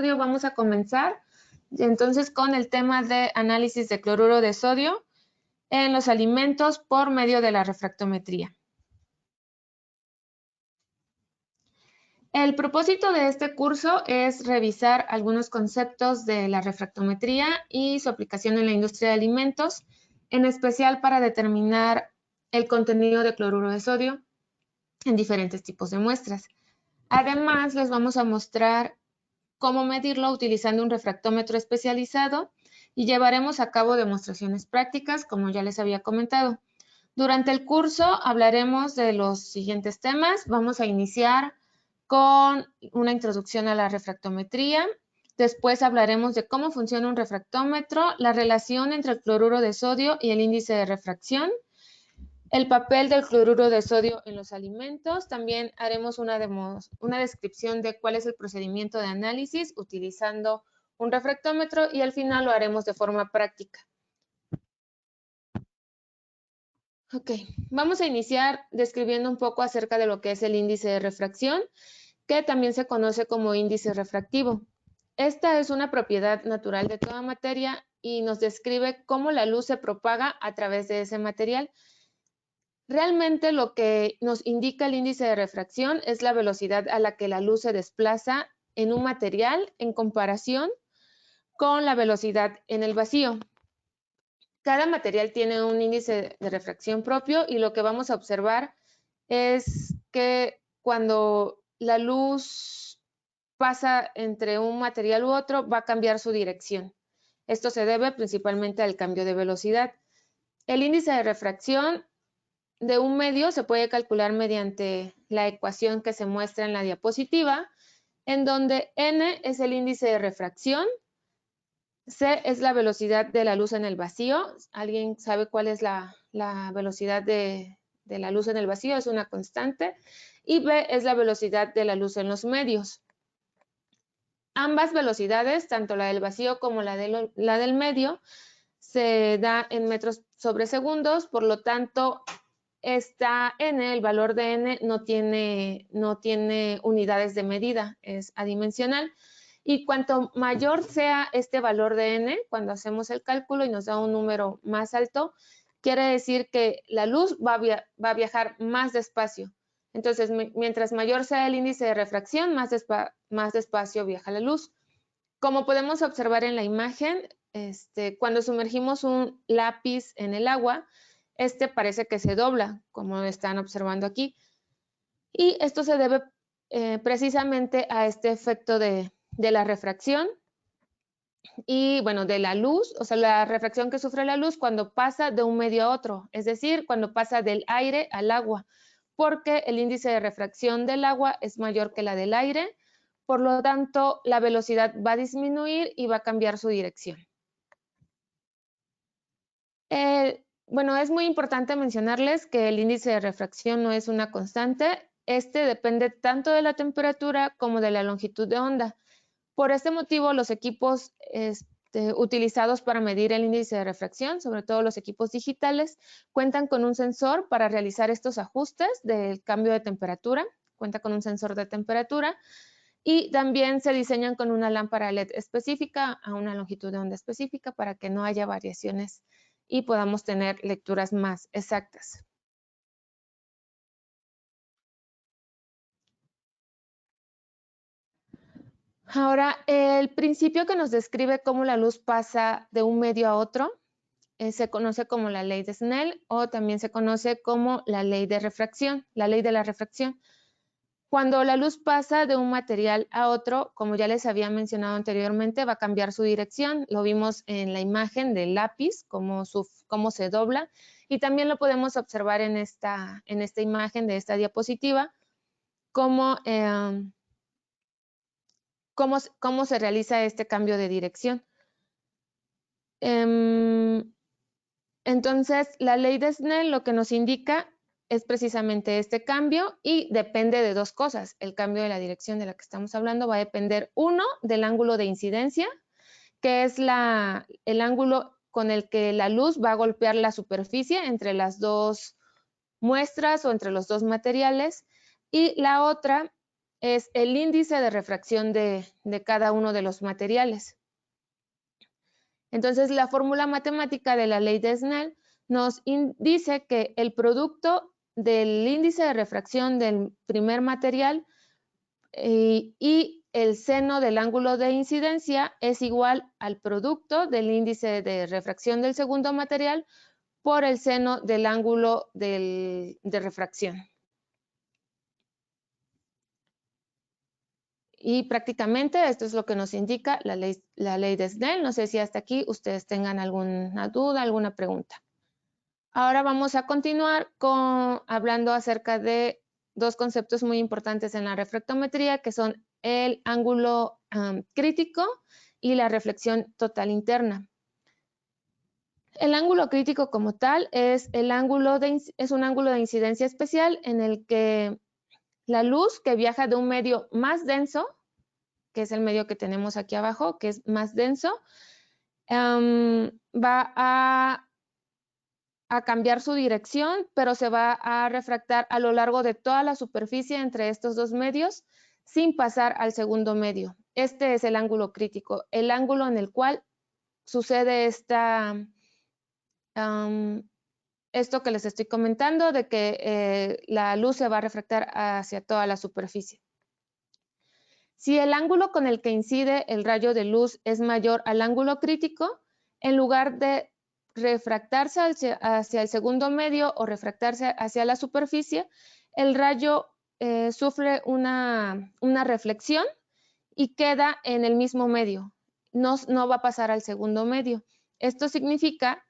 Vamos a comenzar entonces con el tema de análisis de cloruro de sodio en los alimentos por medio de la refractometría. El propósito de este curso es revisar algunos conceptos de la refractometría y su aplicación en la industria de alimentos, en especial para determinar el contenido de cloruro de sodio en diferentes tipos de muestras. Además, les vamos a mostrar cómo medirlo utilizando un refractómetro especializado y llevaremos a cabo demostraciones prácticas, como ya les había comentado. Durante el curso hablaremos de los siguientes temas. Vamos a iniciar con una introducción a la refractometría. Después hablaremos de cómo funciona un refractómetro, la relación entre el cloruro de sodio y el índice de refracción, el papel del cloruro de sodio en los alimentos. También haremos una descripción de cuál es el procedimiento de análisis utilizando un refractómetro y al final lo haremos de forma práctica. Ok, vamos a iniciar describiendo un poco acerca de lo que es el índice de refracción, que también se conoce como índice refractivo. Esta es una propiedad natural de toda materia y nos describe cómo la luz se propaga a través de ese material. Realmente lo que nos indica el índice de refracción es la velocidad a la que la luz se desplaza en un material en comparación con la velocidad en el vacío. Cada material tiene un índice de refracción propio y lo que vamos a observar es que cuando la luz pasa entre un material u otro va a cambiar su dirección. Esto se debe principalmente al cambio de velocidad. El índice de refracción de un medio se puede calcular mediante la ecuación que se muestra en la diapositiva, en donde n es el índice de refracción, c es la velocidad de la luz en el vacío. ¿Alguien sabe cuál es la velocidad de la luz en el vacío? Es una constante. Y b es la velocidad de la luz en los medios. Ambas velocidades, tanto la del vacío como la del medio, se da en metros sobre segundos, por lo tanto, esta n, el valor de n, no tiene unidades de medida, es adimensional. Y cuanto mayor sea este valor de n, cuando hacemos el cálculo y nos da un número más alto, quiere decir que la luz va a viajar más despacio. Entonces, mientras mayor sea el índice de refracción, más despacio viaja la luz. Como podemos observar en la imagen, cuando sumergimos un lápiz en el agua, parece que se dobla, como están observando aquí. Y esto se debe precisamente a este efecto de la refracción y, bueno, de la luz, o sea, la refracción que sufre la luz cuando pasa de un medio a otro, es decir, cuando pasa del aire al agua, porque el índice de refracción del agua es mayor que la del aire, por lo tanto, la velocidad va a disminuir y va a cambiar su dirección. Bueno, es muy importante mencionarles que el índice de refracción no es una constante. Depende tanto de la temperatura como de la longitud de onda. Por este motivo, los equipos utilizados para medir el índice de refracción, sobre todo los equipos digitales, cuentan con un sensor para realizar estos ajustes del cambio de temperatura. Cuenta con un sensor de temperatura y también se diseñan con una lámpara LED específica a una longitud de onda específica para que no haya variaciones y podamos tener lecturas más exactas. Ahora, el principio que nos describe cómo la luz pasa de un medio a otro se conoce como la ley de Snell o también se conoce como la ley de refracción, la ley de la refracción. Cuando la luz pasa de un material a otro, como ya les había mencionado anteriormente, va a cambiar su dirección. Lo vimos en la imagen del lápiz, cómo se dobla, y también lo podemos observar en esta imagen de esta diapositiva, cómo se realiza este cambio de dirección. Entonces, la ley de Snell lo que nos indica es precisamente este cambio y depende de dos cosas. El cambio de la dirección de la que estamos hablando va a depender, uno, del ángulo de incidencia, que es el ángulo con el que la luz va a golpear la superficie entre las dos muestras o entre los dos materiales. Y la otra es el índice de refracción de cada uno de los materiales. Entonces, la fórmula matemática de la ley de Snell nos dice que el producto del índice de refracción del primer material y el seno del ángulo de incidencia es igual al producto del índice de refracción del segundo material por el seno del ángulo de refracción. Y prácticamente esto es lo que nos indica la ley de Snell. No sé si hasta aquí ustedes tengan alguna duda, alguna pregunta. Ahora vamos a continuar hablando acerca de dos conceptos muy importantes en la refractometría, que son el ángulo crítico y la reflexión total interna. El ángulo crítico como tal es un ángulo de incidencia especial en el que la luz que viaja de un medio más denso, que es el medio que tenemos aquí abajo, que es más denso, va a cambiar su dirección, pero se va a refractar a lo largo de toda la superficie entre estos dos medios sin pasar al segundo medio. Este es el ángulo crítico, el ángulo en el cual sucede esto que les estoy comentando, de que la luz se va a refractar hacia toda la superficie. Si el ángulo con el que incide el rayo de luz es mayor al ángulo crítico, en lugar de refractarse hacia el segundo medio o refractarse hacia la superficie, el rayo sufre una reflexión y queda en el mismo medio. No va a pasar al segundo medio. Esto significa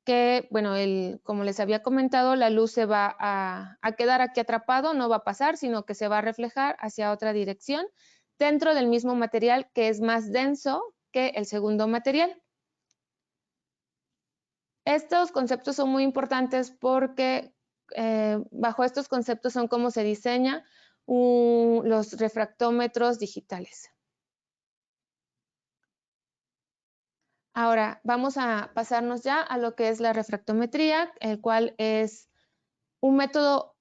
que, bueno, como les había comentado, la luz se va a quedar aquí atrapado, no va a pasar, sino que se va a reflejar hacia otra dirección dentro del mismo material que es más denso que el segundo material. Estos conceptos son muy importantes porque bajo estos conceptos son cómo se diseña los refractómetros digitales. Ahora vamos a pasarnos ya a lo que es la refractometría, el cual es un método,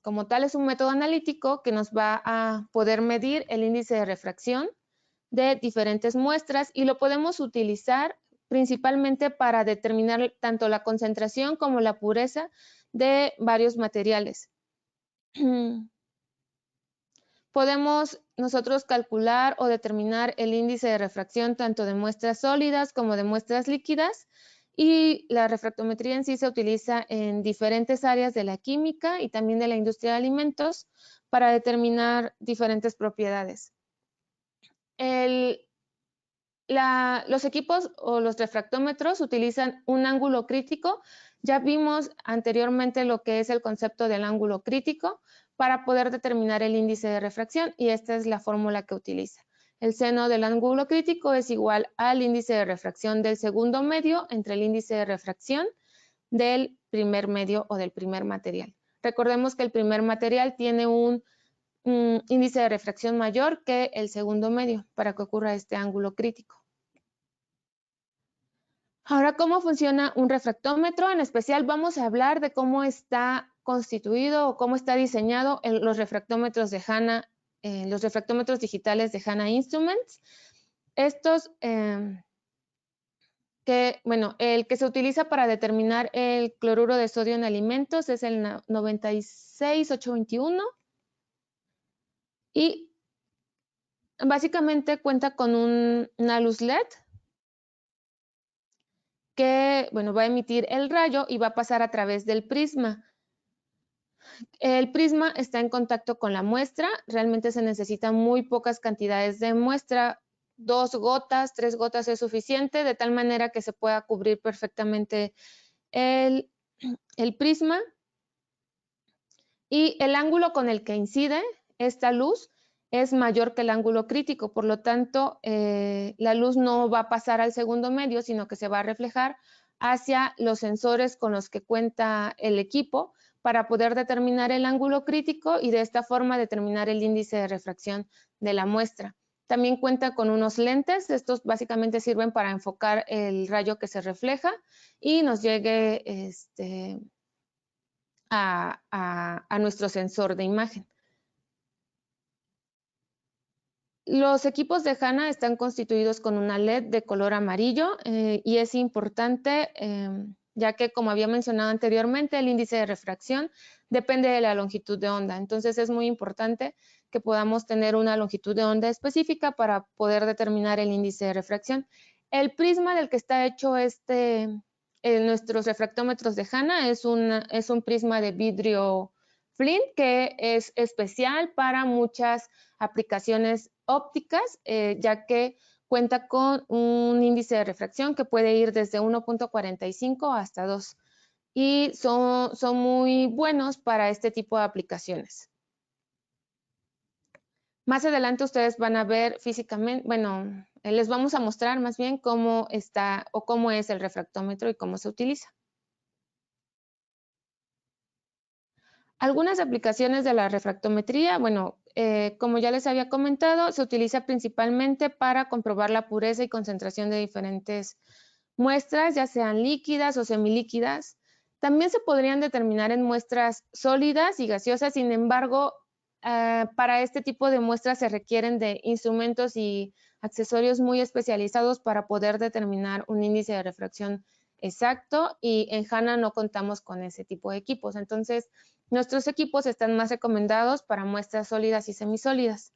como tal es un método analítico que nos va a poder medir el índice de refracción de diferentes muestras y lo podemos utilizar principalmente para determinar tanto la concentración como la pureza de varios materiales. Podemos nosotros calcular o determinar el índice de refracción tanto de muestras sólidas como de muestras líquidas, y la refractometría en sí se utiliza en diferentes áreas de la química y también de la industria de alimentos para determinar diferentes propiedades. Los equipos o los refractómetros utilizan un ángulo crítico. Ya vimos anteriormente lo que es el concepto del ángulo crítico para poder determinar el índice de refracción, y esta es la fórmula que utiliza. El seno del ángulo crítico es igual al índice de refracción del segundo medio entre el índice de refracción del primer medio o del primer material. Recordemos que el primer material tiene un índice de refracción mayor que el segundo medio para que ocurra este ángulo crítico. Ahora, ¿cómo funciona un refractómetro? En especial vamos a hablar de cómo está constituido o cómo está diseñado los refractómetros de HANA, los refractómetros digitales de HANA Instruments. Estos, el que se utiliza para determinar el cloruro de sodio en alimentos es el 96821 y básicamente cuenta con una luz LED que, va a emitir el rayo y va a pasar a través del prisma. El prisma está en contacto con la muestra, realmente se necesitan muy pocas cantidades de muestra, 2 gotas, 3 gotas es suficiente, de tal manera que se pueda cubrir perfectamente el prisma, y el ángulo con el que incide esta luz es mayor que el ángulo crítico, por lo tanto la luz no va a pasar al segundo medio, sino que se va a reflejar hacia los sensores con los que cuenta el equipo para poder determinar el ángulo crítico y de esta forma determinar el índice de refracción de la muestra. También cuenta con unos lentes, estos básicamente sirven para enfocar el rayo que se refleja y nos llegue a nuestro sensor de imagen. Los equipos de HANA están constituidos con una LED de color amarillo y es importante ya que, como había mencionado anteriormente, el índice de refracción depende de la longitud de onda. Entonces es muy importante que podamos tener una longitud de onda específica para poder determinar el índice de refracción. El prisma del que está hecho nuestros refractómetros de HANA es un prisma de vidrio Flint que es especial para muchas aplicaciones ópticas, ya que cuenta con un índice de refracción que puede ir desde 1.45 hasta 2 y son muy buenos para este tipo de aplicaciones. Más adelante ustedes van a ver físicamente, bueno, les vamos a mostrar más bien cómo está o cómo es el refractómetro y cómo se utiliza. Algunas aplicaciones de la refractometría, bueno, como ya les había comentado, se utiliza principalmente para comprobar la pureza y concentración de diferentes muestras, ya sean líquidas o semilíquidas. También se podrían determinar en muestras sólidas y gaseosas, sin embargo, para este tipo de muestras se requieren de instrumentos y accesorios muy especializados para poder determinar un índice de refracción exacto y en HANA no contamos con ese tipo de equipos. Entonces, nuestros equipos están más recomendados para muestras sólidas y semisólidas.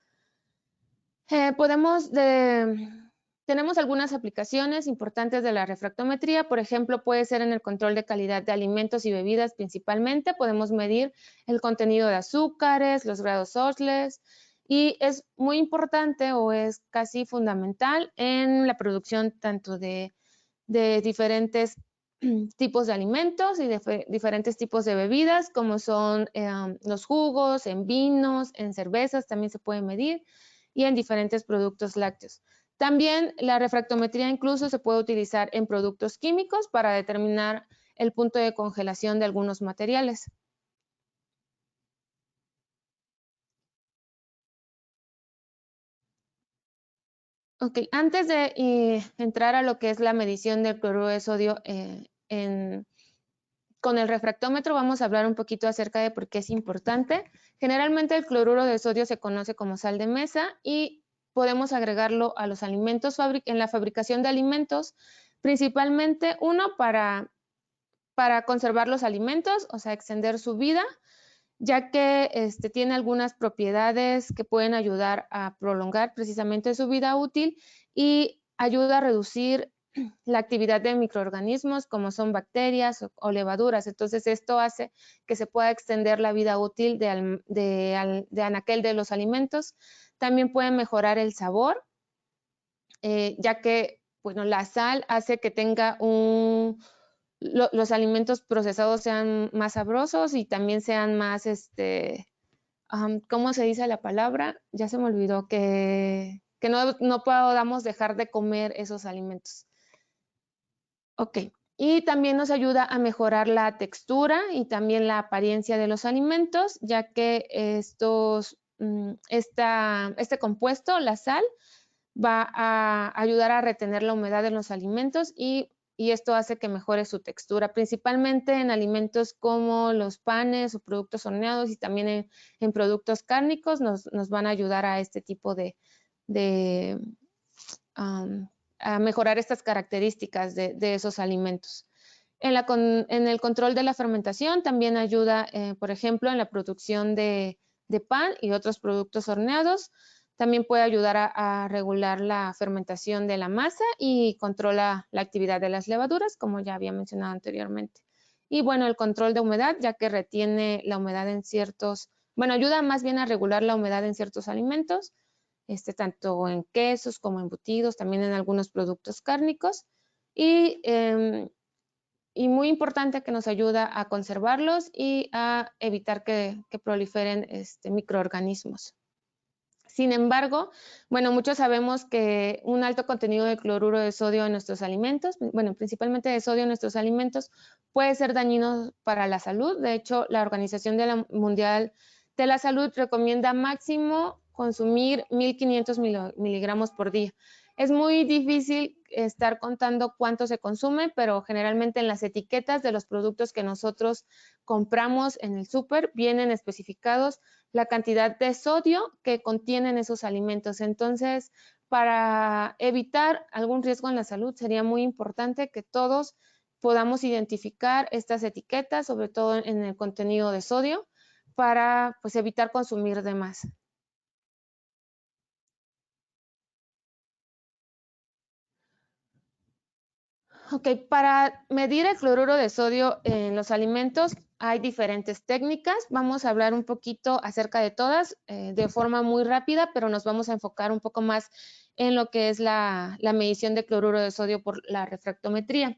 Tenemos algunas aplicaciones importantes de la refractometría, por ejemplo, puede ser en el control de calidad de alimentos y bebidas principalmente, podemos medir el contenido de azúcares, los grados Osles, y es muy importante o es casi fundamental en la producción tanto de diferentes tipos de alimentos y de diferentes tipos de bebidas, como son los jugos, en vinos, en cervezas también se puede medir y en diferentes productos lácteos. También la refractometría incluso se puede utilizar en productos químicos para determinar el punto de congelación de algunos materiales. Ok, antes de entrar a lo que es la medición del cloruro de sodio con el refractómetro vamos a hablar un poquito acerca de por qué es importante. Generalmente el cloruro de sodio se conoce como sal de mesa y podemos agregarlo a los alimentos en la fabricación de alimentos, principalmente uno para conservar los alimentos, o sea, extender su vida, ya que tiene algunas propiedades que pueden ayudar a prolongar precisamente su vida útil y ayuda a reducir la actividad de microorganismos como son bacterias o levaduras. Entonces, esto hace que se pueda extender la vida útil de anaquel de los alimentos. También puede mejorar el sabor, ya que bueno, la sal hace que tenga los alimentos procesados sean más sabrosos y también sean más, ¿cómo se dice la palabra? Ya se me olvidó, que no podamos dejar de comer esos alimentos. Ok, y también nos ayuda a mejorar la textura y también la apariencia de los alimentos, ya que este compuesto, la sal, va a ayudar a retener la humedad en los alimentos y esto hace que mejore su textura, principalmente en alimentos como los panes o productos horneados y también en productos cárnicos nos van a ayudar a este tipo a mejorar estas características de esos alimentos. En el control de la fermentación también ayuda, por ejemplo, en la producción de pan y otros productos horneados. También puede ayudar a regular la fermentación de la masa y controla la actividad de las levaduras, como ya había mencionado anteriormente. Y bueno, el control de humedad, ya que retiene la humedad en ayuda más bien a regular la humedad en ciertos alimentos, tanto en quesos como embutidos, también en algunos productos cárnicos. Y muy importante que nos ayuda a conservarlos y a evitar que proliferen microorganismos. Sin embargo, bueno, muchos sabemos que un alto contenido de cloruro de sodio en nuestros alimentos, bueno, principalmente de sodio en nuestros alimentos, puede ser dañino para la salud. De hecho, la Organización Mundial de la Salud recomienda máximo consumir 1500 miligramos por día. Es muy difícil estar contando cuánto se consume, pero generalmente en las etiquetas de los productos que nosotros compramos en el súper vienen especificados la cantidad de sodio que contienen esos alimentos. Entonces, para evitar algún riesgo en la salud, sería muy importante que todos podamos identificar estas etiquetas, sobre todo en el contenido de sodio, para pues, evitar consumir de más. Ok, para medir el cloruro de sodio en los alimentos hay diferentes técnicas. Vamos a hablar un poquito acerca de todas de forma muy rápida, pero nos vamos a enfocar un poco más en lo que es la medición de cloruro de sodio por la refractometría.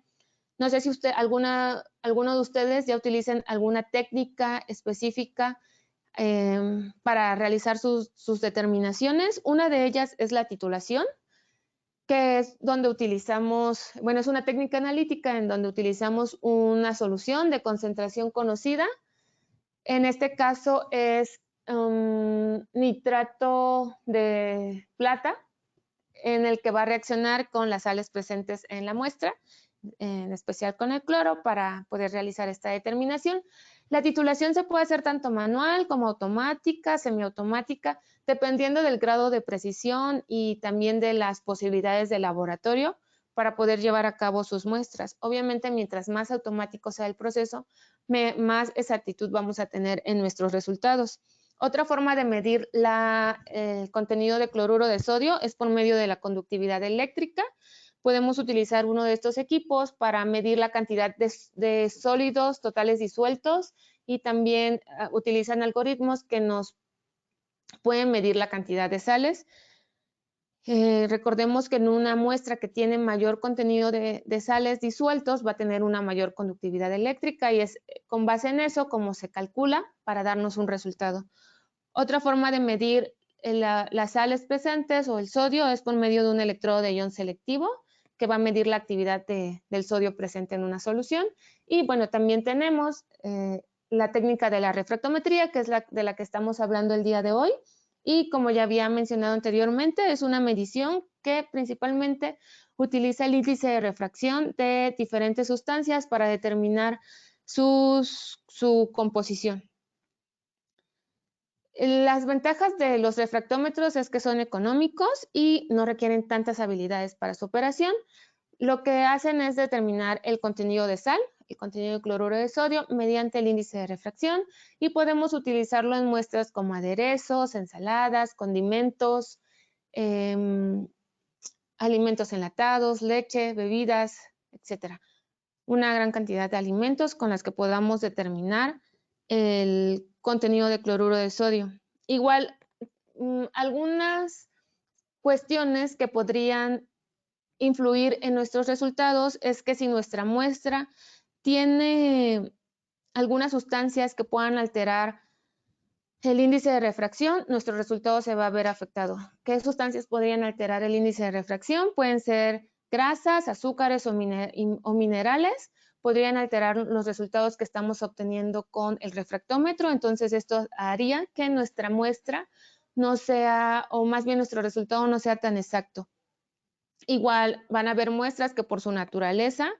No sé si alguno de ustedes ya utilicen alguna técnica específica para realizar sus determinaciones. Una de ellas es la titulación, que es donde utilizamos, bueno, es una técnica analítica en donde utilizamos una solución de concentración conocida. En este caso es nitrato de plata, en el que va a reaccionar con las sales presentes en la muestra, en especial con el cloro, para poder realizar esta determinación. La titulación se puede hacer tanto manual como automática, semiautomática, dependiendo del grado de precisión y también de las posibilidades de laboratorio para poder llevar a cabo sus muestras. Obviamente, mientras más automático sea el proceso, más exactitud vamos a tener en nuestros resultados. Otra forma de medir el contenido de cloruro de sodio es por medio de la conductividad eléctrica. Podemos utilizar uno de estos equipos para medir la cantidad de sólidos totales disueltos y también utilizan algoritmos que nos pueden medir la cantidad de sales. Recordemos que en una muestra que tiene mayor contenido de sales disueltos va a tener una mayor conductividad eléctrica y es con base en eso como se calcula para darnos un resultado. Otra forma de medir las sales presentes o el sodio es por medio de un electrodo de ion selectivo que va a medir la actividad del sodio presente en una solución. Y bueno, también tenemos la técnica de la refractometría, que es de la que estamos hablando el día de hoy. Y como ya había mencionado anteriormente, es una medición que principalmente utiliza el índice de refracción de diferentes sustancias para determinar su composición. Las ventajas de los refractómetros es que son económicos y no requieren tantas habilidades para su operación. Lo que hacen es determinar el contenido de sal, el contenido de cloruro de sodio mediante el índice de refracción y podemos utilizarlo en muestras como aderezos, ensaladas, condimentos, alimentos enlatados, leche, bebidas, etc. Una gran cantidad de alimentos con las que podamos determinar el contenido de cloruro de sodio. Igual, algunas cuestiones que podrían influir en nuestros resultados es que si nuestra muestra tiene algunas sustancias que puedan alterar el índice de refracción, nuestro resultado se va a ver afectado. ¿Qué sustancias podrían alterar el índice de refracción? Pueden ser grasas, azúcares o minerales. Podrían alterar los resultados que estamos obteniendo con el refractómetro. Entonces, esto haría que nuestra muestra no sea, o más bien nuestro resultado no sea tan exacto. Igual van a haber muestras que por su naturaleza,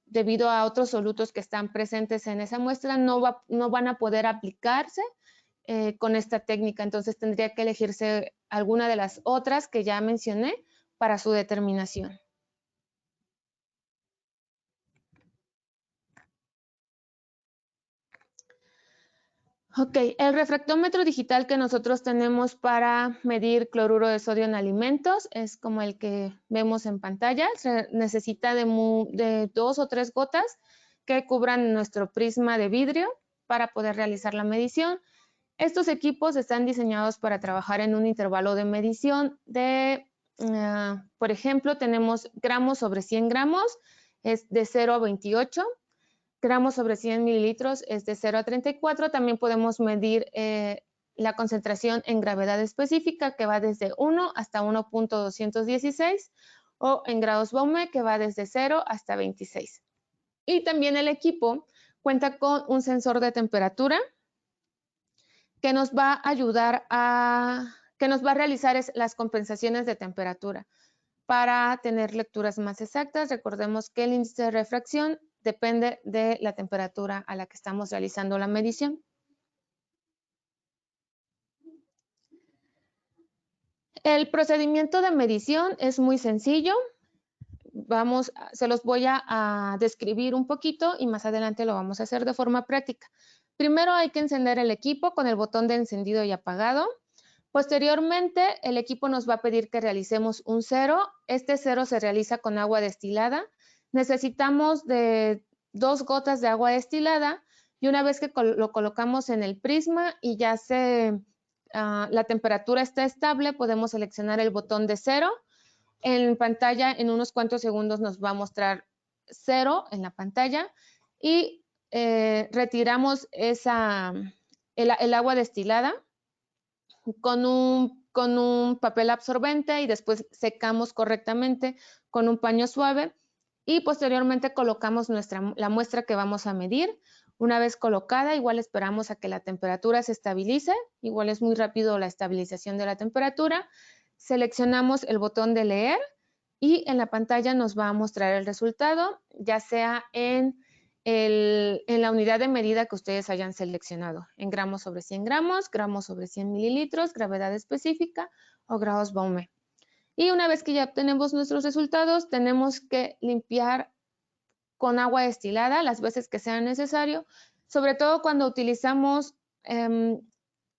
debido a otros solutos que están presentes en esa muestra, no van a poder aplicarse con esta técnica. Entonces tendría que elegirse alguna de las otras que ya mencioné para su determinación. Ok, el refractómetro digital que nosotros tenemos para medir cloruro de sodio en alimentos es como el que vemos en pantalla. Se necesita de 2 o 3 gotas que cubran nuestro prisma de vidrio para poder realizar la medición. Estos equipos están diseñados para trabajar en un intervalo de medición de, por ejemplo, tenemos gramos sobre 100 gramos, es de 0 a 28. Gramos sobre 100 mililitros es de 0 a 34. También podemos medir la concentración en gravedad específica, que va desde 1 hasta 1.216, o en grados Baume, que va desde 0 hasta 26. Y también el equipo cuenta con un sensor de temperatura que nos va a ayudar que nos va a realizar las compensaciones de temperatura para tener lecturas más exactas. Recordemos que el índice de refracción depende de la temperatura a la que estamos realizando la medición. El procedimiento de medición es muy sencillo. Se los voy a describir un poquito y más adelante lo vamos a hacer de forma práctica. Primero hay que encender el equipo con el botón de encendido y apagado. Posteriormente, el equipo nos va a pedir que realicemos un cero. Este cero se realiza con agua destilada. Necesitamos de 2 gotas de agua destilada y una vez que lo colocamos en el prisma y ya la temperatura está estable, podemos seleccionar el botón de cero. En pantalla, en unos cuantos segundos nos va a mostrar cero en la pantalla y retiramos el agua destilada con un papel absorbente y después secamos correctamente con un paño suave y posteriormente colocamos la muestra que vamos a medir. Una vez colocada, igual esperamos a que la temperatura se estabilice, igual es muy rápido la estabilización de la temperatura. Seleccionamos el botón de leer y en la pantalla nos va a mostrar el resultado, ya sea en la unidad de medida que ustedes hayan seleccionado, en gramos sobre 100 gramos, gramos sobre 100 mililitros, gravedad específica o grados Baume. Y una vez que ya obtenemos nuestros resultados, tenemos que limpiar con agua destilada las veces que sea necesario, sobre todo cuando utilizamos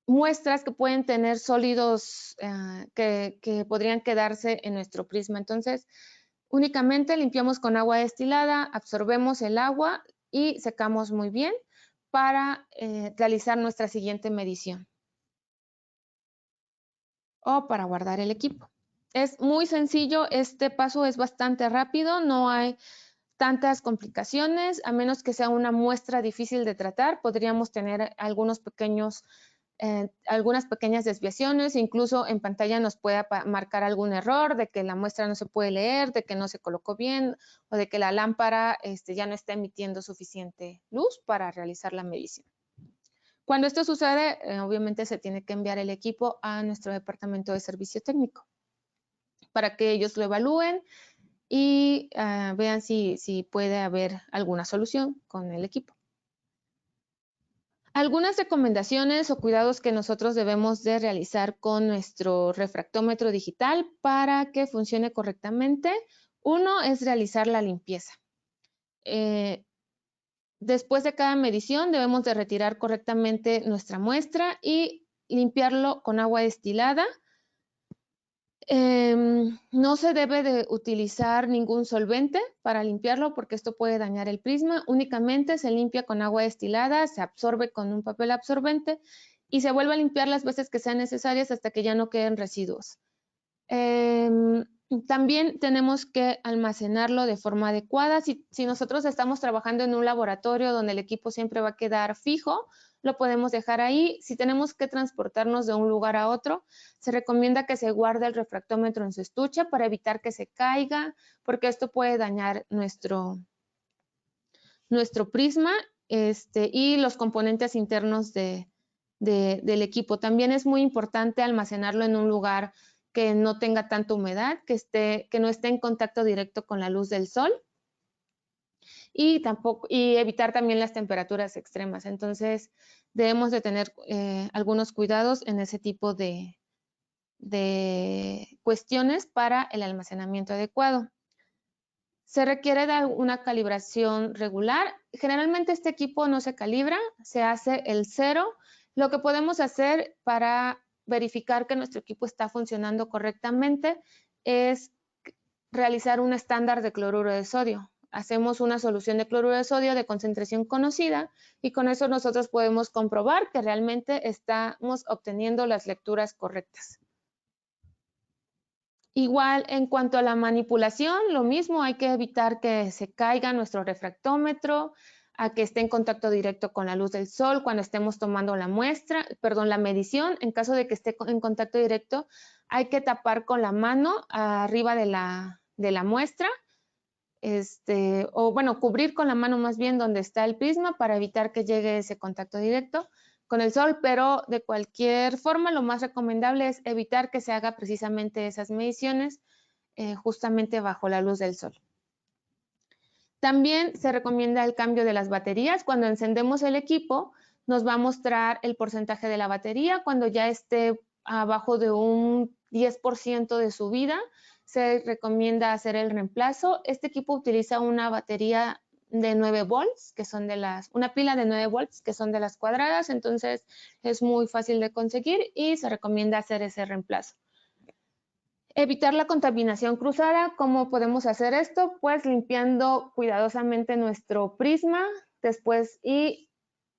muestras que pueden tener sólidos que podrían quedarse en nuestro prisma. Entonces, únicamente limpiamos con agua destilada, absorbemos el agua y secamos muy bien para realizar nuestra siguiente medición o para guardar el equipo. Es muy sencillo, este paso es bastante rápido, no hay tantas complicaciones, a menos que sea una muestra difícil de tratar, podríamos tener algunas pequeñas desviaciones, incluso en pantalla nos puede marcar algún error de que la muestra no se puede leer, de que no se colocó bien o de que la lámpara ya no está emitiendo suficiente luz para realizar la medición. Cuando esto sucede, obviamente se tiene que enviar el equipo a nuestro departamento de servicio técnico para que ellos lo evalúen y vean si puede haber alguna solución con el equipo. Algunas recomendaciones o cuidados que nosotros debemos de realizar con nuestro refractómetro digital para que funcione correctamente. Uno es realizar la limpieza. Después de cada medición debemos de retirar correctamente nuestra muestra y limpiarlo con agua destilada. No se debe de utilizar ningún solvente para limpiarlo porque esto puede dañar el prisma. Únicamente se limpia con agua destilada, se absorbe con un papel absorbente y se vuelve a limpiar las veces que sean necesarias hasta que ya no queden residuos. También tenemos que almacenarlo de forma adecuada. Si nosotros estamos trabajando en un laboratorio donde el equipo siempre va a quedar fijo, lo podemos dejar ahí. Si tenemos que transportarnos de un lugar a otro, se recomienda que se guarde el refractómetro en su estuche para evitar que se caiga, porque esto puede dañar nuestro prisma y los componentes internos del equipo. También es muy importante almacenarlo en un lugar que no tenga tanta humedad, que no esté en contacto directo con la luz del sol y evitar también las temperaturas extremas. Entonces, debemos de tener algunos cuidados en ese tipo de cuestiones para el almacenamiento adecuado. Se requiere de una calibración regular. Generalmente este equipo no se calibra, se hace el cero. Lo que podemos hacer para verificar que nuestro equipo está funcionando correctamente es realizar un estándar de cloruro de sodio. Hacemos una solución de cloruro de sodio de concentración conocida y con eso nosotros podemos comprobar que realmente estamos obteniendo las lecturas correctas. Igual en cuanto a la manipulación, lo mismo, hay que evitar que se caiga nuestro refractómetro, a que esté en contacto directo con la luz del sol cuando estemos tomando la medición. En caso de que esté en contacto directo, hay que tapar con la mano arriba de la muestra, o bueno, cubrir con la mano más bien donde está el prisma para evitar que llegue ese contacto directo con el sol, pero de cualquier forma lo más recomendable es evitar que se haga precisamente esas mediciones justamente bajo la luz del sol. También se recomienda el cambio de las baterías. Cuando encendemos el equipo nos va a mostrar el porcentaje de la batería. Cuando ya esté abajo de un 10% de su vida, se recomienda hacer el reemplazo. Este equipo utiliza una batería de 9 volts, que son una pila de 9 volts, que son de las cuadradas, entonces es muy fácil de conseguir y se recomienda hacer ese reemplazo. Evitar la contaminación cruzada. ¿Cómo podemos hacer esto? Pues limpiando cuidadosamente nuestro prisma después y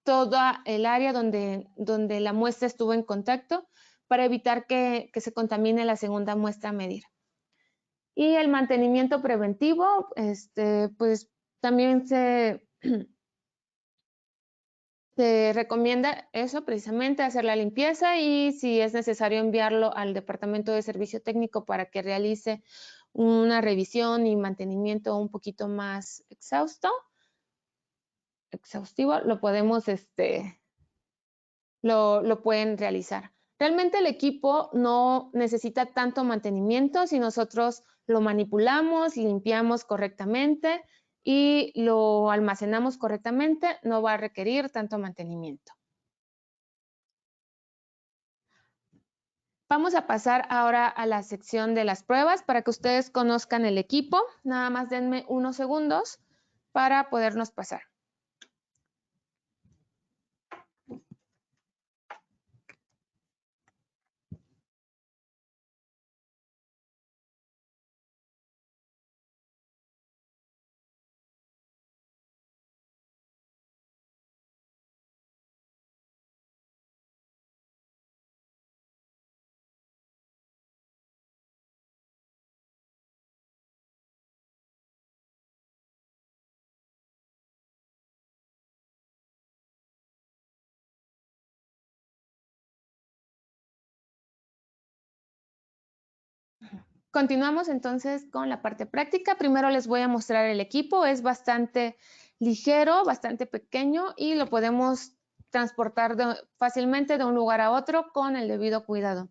toda el área donde la muestra estuvo en contacto para evitar que se contamine la segunda muestra a medir. Y el mantenimiento preventivo, pues también se recomienda eso precisamente, hacer la limpieza y si es necesario enviarlo al departamento de servicio técnico para que realice una revisión y mantenimiento un poquito más exhaustivo, lo podemos, lo pueden realizar. Realmente el equipo no necesita tanto mantenimiento si nosotros lo manipulamos, limpiamos correctamente y lo almacenamos correctamente, no va a requerir tanto mantenimiento. Vamos a pasar ahora a la sección de las pruebas para que ustedes conozcan el equipo. Nada más denme unos segundos para podernos pasar. Continuamos entonces con la parte práctica. Primero les voy a mostrar el equipo. Es bastante ligero, bastante pequeño y lo podemos transportar fácilmente de un lugar a otro con el debido cuidado.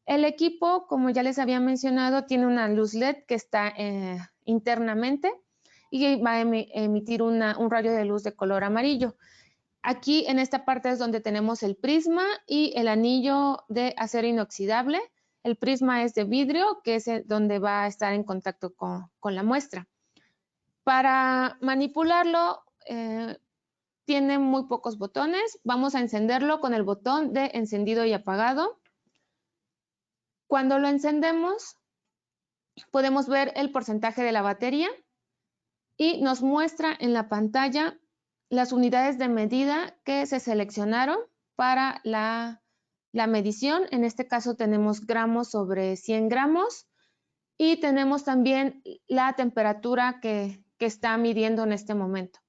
El equipo, como ya les había mencionado, tiene una luz LED que está internamente y va a emitir un rayo de luz de color amarillo. Aquí en esta parte es donde tenemos el prisma y el anillo de acero inoxidable. El prisma es de vidrio, que es donde va a estar en contacto con la muestra. Para manipularlo, tiene muy pocos botones. Vamos a encenderlo con el botón de encendido y apagado. Cuando lo encendemos, podemos ver el porcentaje de la batería y nos muestra en la pantalla las unidades de medida que se seleccionaron para la medición. En este caso tenemos gramos sobre 100 gramos y tenemos también la temperatura que está midiendo en este momento.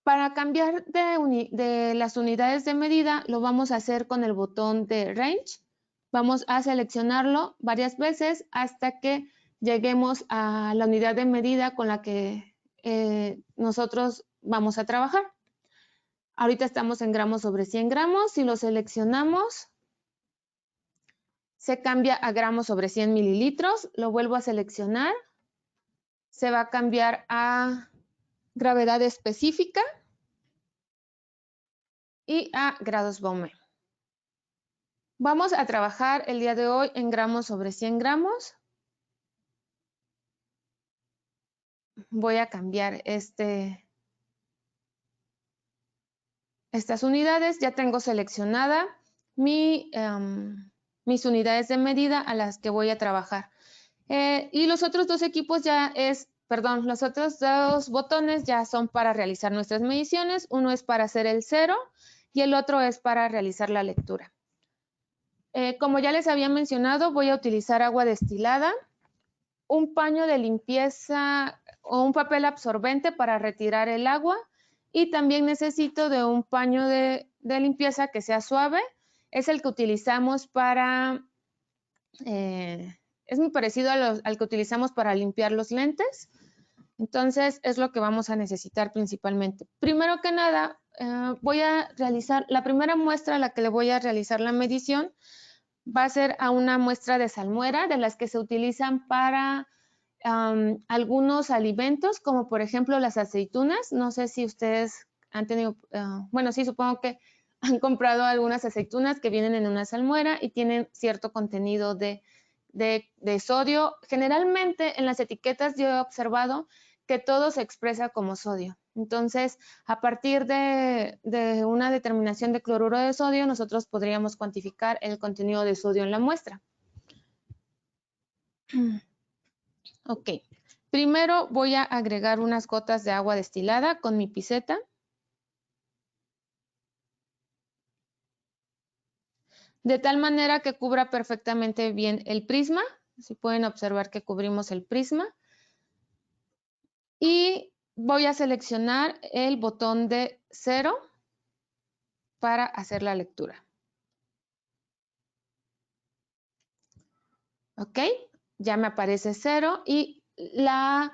Para cambiar de las unidades de medida, lo vamos a hacer con el botón de Range. Vamos a seleccionarlo varias veces hasta que lleguemos a la unidad de medida con la que nosotros vamos a trabajar. Ahorita estamos en gramos sobre 100 gramos. Si lo seleccionamos, se cambia a gramos sobre 100 mililitros. Lo vuelvo a seleccionar. Se va a cambiar a gravedad específica y a grados Baume. Vamos a trabajar el día de hoy en gramos sobre 100 gramos. Voy a cambiar estas unidades. Ya tengo seleccionada mis unidades de medida a las que voy a trabajar. Y los otros dos equipos los otros dos botones ya son para realizar nuestras mediciones. Uno es para hacer el cero y el otro es para realizar la lectura. Como ya les había mencionado, voy a utilizar agua destilada, un paño de limpieza o un papel absorbente para retirar el agua y también necesito de un paño de limpieza que sea suave. Es el que utilizamos para, es muy parecido al que utilizamos para limpiar los lentes. Entonces es lo que vamos a necesitar principalmente. Primero que nada, voy a realizar la primera muestra a la que le voy a realizar la medición. Va a ser a una muestra de salmuera, de las que se utilizan para algunos alimentos, como por ejemplo las aceitunas. No sé si ustedes han tenido, bueno, sí, supongo que han comprado algunas aceitunas que vienen en una salmuera y tienen cierto contenido de sodio. Generalmente en las etiquetas yo he observado que todo se expresa como sodio. Entonces, a partir de una determinación de cloruro de sodio, nosotros podríamos cuantificar el contenido de sodio en la muestra. Ok. Primero voy a agregar unas gotas de agua destilada con mi pipeta. De tal manera que cubra perfectamente bien el prisma. Si pueden observar que cubrimos el prisma. Y voy a seleccionar el botón de 0 para hacer la lectura. Ok, ya me aparece 0 y la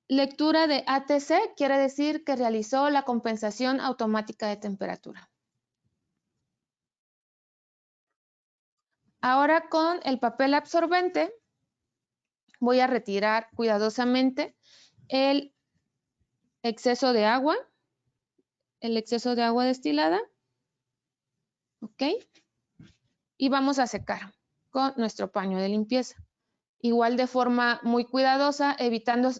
lectura de ATC quiere decir que realizó la compensación automática de temperatura. Ahora con el papel absorbente voy a retirar cuidadosamente el exceso de agua destilada. Ok, y vamos a secar con nuestro paño de limpieza. Igual de forma muy cuidadosa, evitando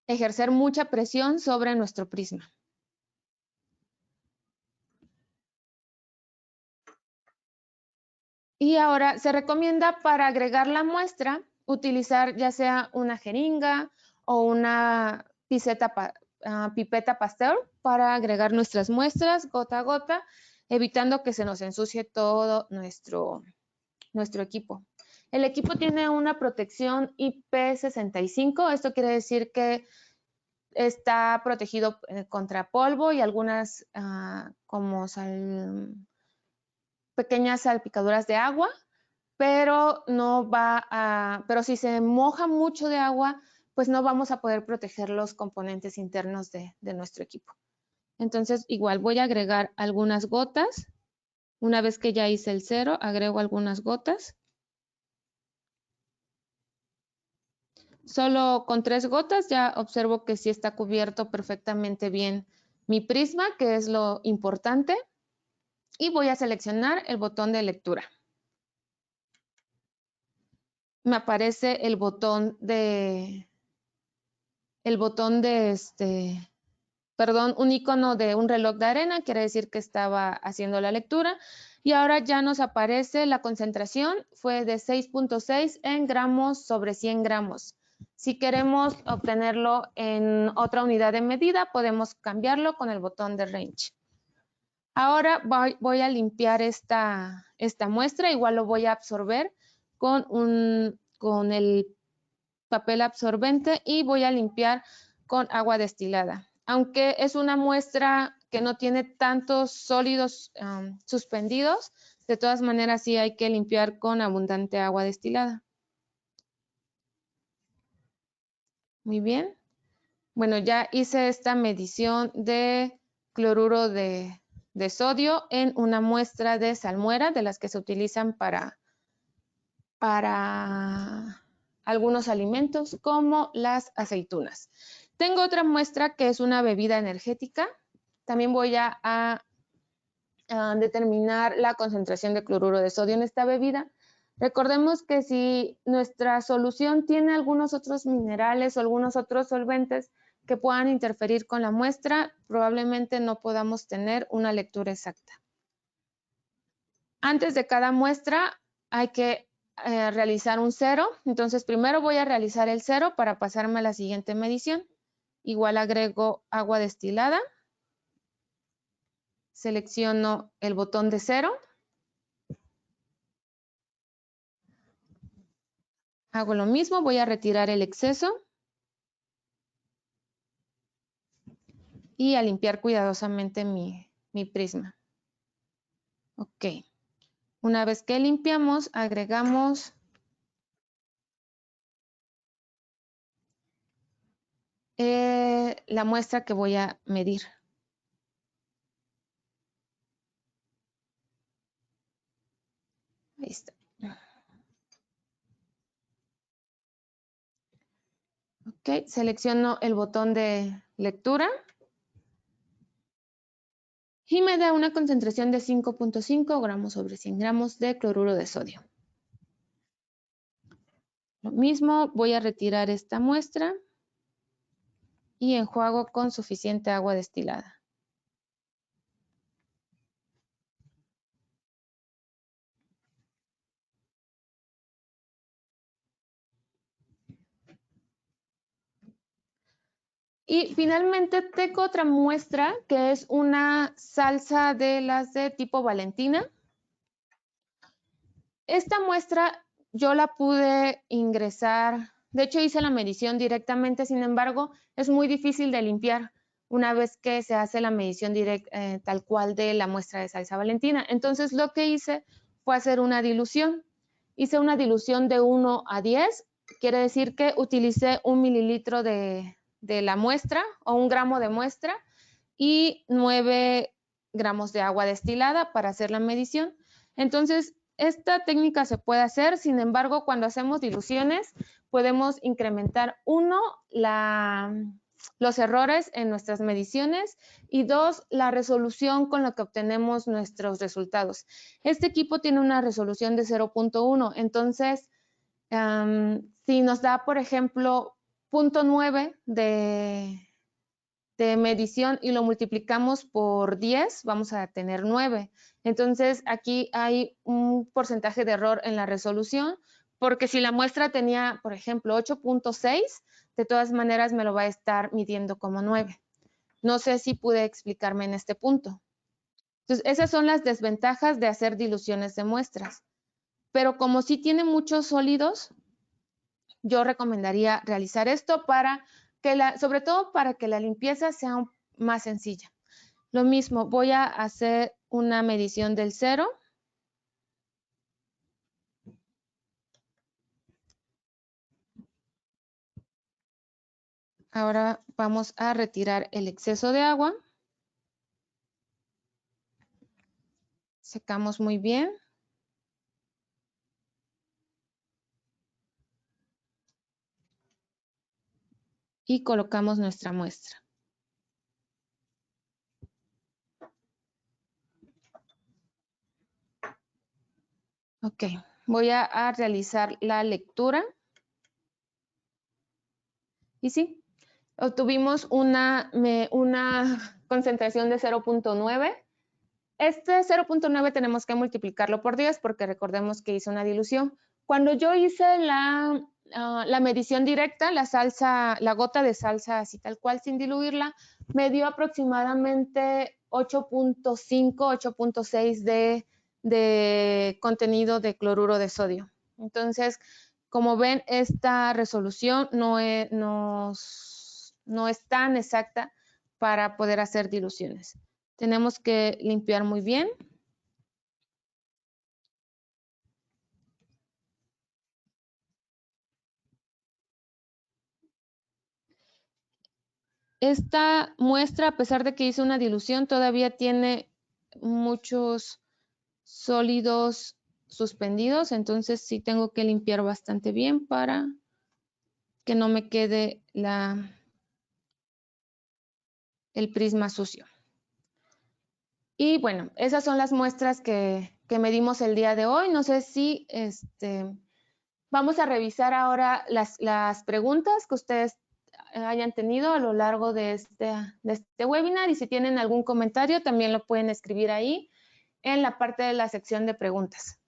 ejercer mucha presión sobre nuestro prisma. Y ahora se recomienda para agregar la muestra utilizar ya sea una jeringa o una pipeta Pasteur para agregar nuestras muestras gota a gota, evitando que se nos ensucie todo nuestro equipo. El equipo tiene una protección IP65, esto quiere decir que está protegido contra polvo y algunas como pequeñas salpicaduras de agua, pero pero si se moja mucho de agua, pues no vamos a poder proteger los componentes internos de nuestro equipo. Entonces, igual voy a agregar algunas gotas. Una vez que ya hice el 0, agrego algunas gotas. Solo con 3 gotas ya observo que sí está cubierto perfectamente bien mi prisma, que es lo importante. Y voy a seleccionar el botón de lectura. Me aparece el botón de un icono de un reloj de arena, quiere decir que estaba haciendo la lectura. Y ahora ya nos aparece la concentración, fue de 6.6 en gramos sobre 100 gramos. Si queremos obtenerlo en otra unidad de medida, podemos cambiarlo con el botón de range. Ahora voy a limpiar esta muestra, igual lo voy a absorber con el papel absorbente y voy a limpiar con agua destilada. Aunque es una muestra que no tiene tantos sólidos suspendidos, de todas maneras sí hay que limpiar con abundante agua destilada. Muy bien. Bueno, ya hice esta medición de cloruro de sodio en una muestra de salmuera, de las que se utilizan para algunos alimentos como las aceitunas. Tengo otra muestra que es una bebida energética. También voy a determinar la concentración de cloruro de sodio en esta bebida. Recordemos que si nuestra solución tiene algunos otros minerales o algunos otros solventes que puedan interferir con la muestra, probablemente no podamos tener una lectura exacta. Antes de cada muestra hay que realizar un 0. Entonces, primero voy a realizar el 0 para pasarme a la siguiente medición. Igual agrego agua destilada. Selecciono el botón de 0. Hago lo mismo, voy a retirar el exceso. Y a limpiar cuidadosamente mi prisma. Ok. Una vez que limpiamos, agregamos la muestra que voy a medir. Ahí está. Ok, selecciono el botón de lectura. y me da una concentración de 5.5 gramos sobre 100 gramos de cloruro de sodio. Lo mismo, voy a retirar esta muestra y enjuago con suficiente agua destilada. Y finalmente tengo otra muestra que es una salsa de las de tipo Valentina. Esta muestra yo la pude ingresar, de hecho hice la medición directamente, sin embargo es muy difícil de limpiar una vez que se hace la medición directa tal cual de la muestra de salsa Valentina. Entonces lo que hice fue hacer una dilución. Hice una dilución de 1 a 10, quiere decir que utilicé 1 mililitro de la muestra o 1 gramo de muestra y 9 gramos de agua destilada para hacer la medición. Entonces, esta técnica se puede hacer, sin embargo, cuando hacemos diluciones, podemos incrementar, 1, los errores en nuestras mediciones y 2, la resolución con la que obtenemos nuestros resultados. Este equipo tiene una resolución de 0.1, entonces, si nos da, por ejemplo, 0.9 de medición y lo multiplicamos por 10, vamos a tener 9. Entonces, aquí hay un porcentaje de error en la resolución, porque si la muestra tenía, por ejemplo, 8.6, de todas maneras me lo va a estar midiendo como 9. No sé si pude explicarme en este punto. Entonces, esas son las desventajas de hacer diluciones de muestras. Pero como sí tiene muchos sólidos, yo recomendaría realizar esto para que sobre todo para que la limpieza sea más sencilla. Lo mismo, voy a hacer una medición del 0. Ahora vamos a retirar el exceso de agua. Secamos muy bien. Y colocamos nuestra muestra. Ok, voy a realizar la lectura. Y sí, obtuvimos una concentración de 0.9. Este 0.9 tenemos que multiplicarlo por 10 porque recordemos que hice una dilución. Cuando yo hice la medición directa, la gota de salsa así tal cual sin diluirla, me dio aproximadamente 8.5, 8.6 de contenido de cloruro de sodio. Entonces, como ven, esta resolución no es tan exacta para poder hacer diluciones. Tenemos que limpiar muy bien. Esta muestra, a pesar de que hice una dilución, todavía tiene muchos sólidos suspendidos, entonces sí tengo que limpiar bastante bien para que no me quede el prisma sucio. Y bueno, esas son las muestras que medimos el día de hoy. No sé si vamos a revisar ahora las preguntas que ustedes hayan tenido a lo largo de este webinar, y si tienen algún comentario también lo pueden escribir ahí en la parte de la sección de preguntas.